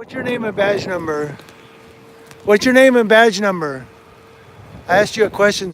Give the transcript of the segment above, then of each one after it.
What's your name and badge number? What's your name and badge number? I asked you a question.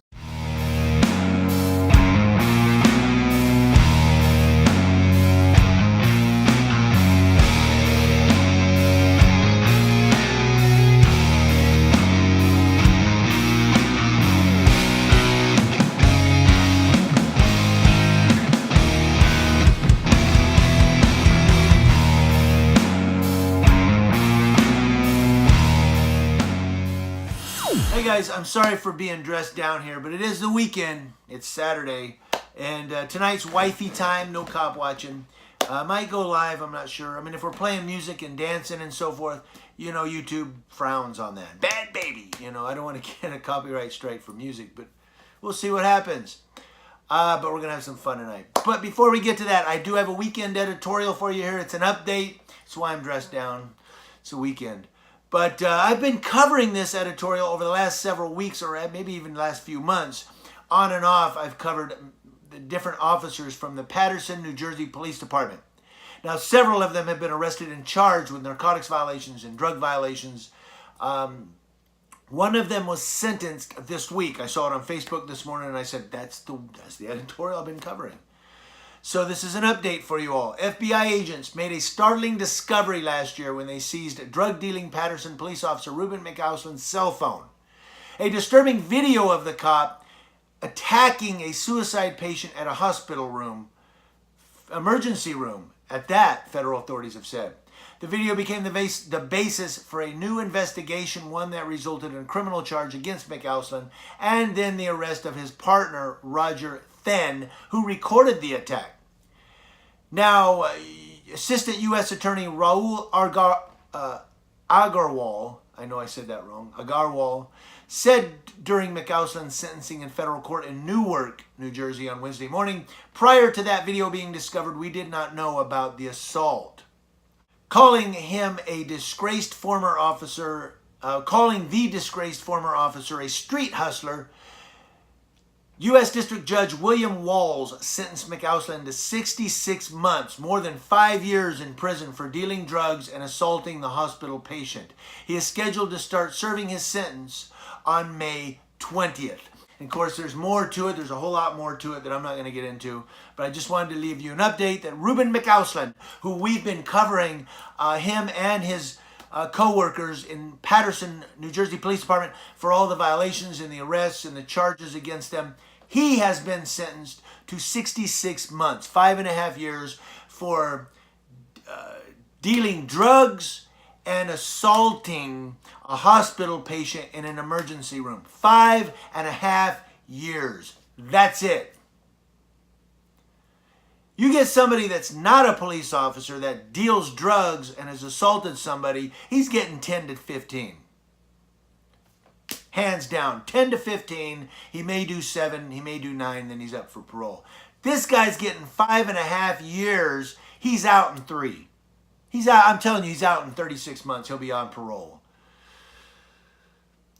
Hey guys, I'm sorry for being dressed down here, but it is the weekend. It's Saturday, and tonight's wifey time, no cop watching. Might go live, I'm not sure. I mean, if we're playing music and dancing and so forth, you know, YouTube frowns on that. Bad baby! You know, I don't want to get a copyright strike for music, but we'll see what happens. But we're going to have some fun tonight. But before we get to that, I do have a weekend editorial for you here. It's an update. That's why I'm dressed down. It's a weekend. But I've been covering this editorial over the last several weeks, or maybe even the last few months. On and off, I've covered the different officers from the Paterson, New Jersey Police Department. Now, several of them have been arrested and charged with narcotics violations and drug violations. One of them was sentenced this week. I saw it on Facebook this morning, and I said, that's the editorial I've been covering. So this is an update for you all. FBI agents made a startling discovery last year when they seized drug-dealing Paterson police officer Ruben Sentenced's cell phone. A disturbing video of the cop attacking a suicide patient at a hospital room, emergency room, at that, federal authorities have said. The video became the basis for a new investigation, one that resulted in a criminal charge against Sentenced and then the arrest of his partner, Roger Then, who recorded the attack. Now, Assistant U.S. Attorney Raul Agarwal, I know I said that wrong, Agarwal, said during Sentenced's sentencing in federal court in Newark, New Jersey on Wednesday morning, prior to that video being discovered, we did not know about the assault. Calling the disgraced former officer a street hustler, U.S. District Judge William Walls sentenced Sentenced to 66 months, more than 5 years in prison for dealing drugs and assaulting the hospital patient. He is scheduled to start serving his sentence on May 20th. And of course, there's more to it. There's a whole lot more to it that I'm not going to get into. But I just wanted to leave you an update that Ruben Sentenced, who we've been covering, him and his co-workers in Paterson, New Jersey Police Department, for all the violations and the arrests and the charges against them, he has been sentenced to 66 months, 5.5 years, for dealing drugs and assaulting a hospital patient in an emergency room. 5.5 years. That's it. You get somebody that's not a police officer that deals drugs and has assaulted somebody, he's getting 10 to 15. Hands down, 10 to 15. He may do 7, he may do 9, then he's up for parole. This guy's getting 5.5 years. He's out in 3. He's out, I'm telling you, he's out in 36 months. He'll be on parole.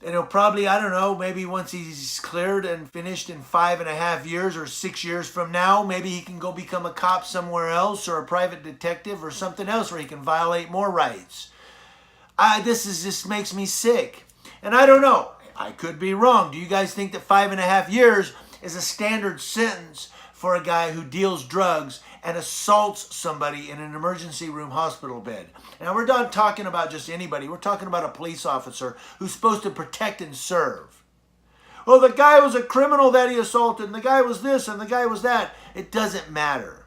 And he'll probably, I don't know, maybe once he's cleared and finished in 5.5 years or 6 years from now, maybe he can go become a cop somewhere else or a private detective or something else where he can violate more rights. This just makes me sick. And I don't know. I could be wrong. Do you guys think that 5.5 years is a standard sentence for a guy who deals drugs and assaults somebody in an emergency room hospital bed? Now, we're not talking about just anybody. We're talking about a police officer who's supposed to protect and serve. Oh, the guy was a criminal that he assaulted, and the guy was this, and the guy was that. It doesn't matter.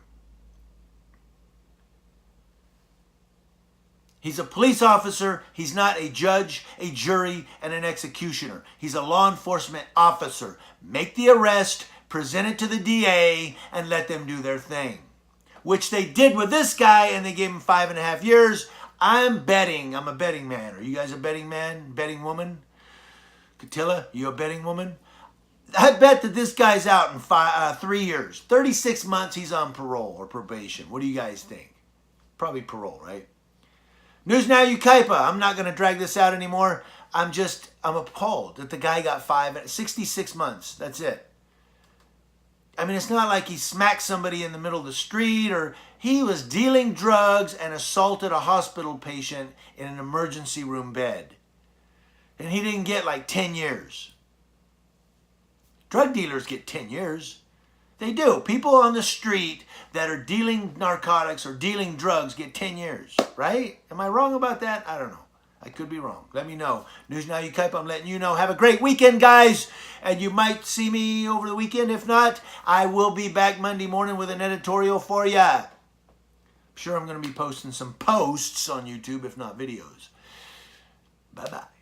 He's a police officer. He's not a judge, a jury, and an executioner. He's a law enforcement officer. Make the arrest, present it to the DA, and let them do their thing. Which they did with this guy, and they gave him 5.5 years. I'm betting. I'm a betting man. Are you guys a betting man? Betting woman? Catilla, you a betting woman? I bet that this guy's out in 3 years. 36 months, he's on parole or probation. What do you guys think? Probably parole, right? News Now Ukaipa. I'm not going to drag this out anymore. I'm appalled that the guy got 66 months. That's it. I mean, it's not like he smacked somebody in the middle of the street, or he was dealing drugs and assaulted a hospital patient in an emergency room bed. And he didn't get like 10 years. Drug dealers get 10 years. They do. People on the street that are dealing narcotics or dealing drugs get 10 years, right? Am I wrong about that? I don't know. I could be wrong. Let me know. News Now You Type, I'm letting you know. Have a great weekend, guys. And you might see me over the weekend. If not, I will be back Monday morning with an editorial for you. I'm sure I'm going to be posting some posts on YouTube, if not videos. Bye-bye.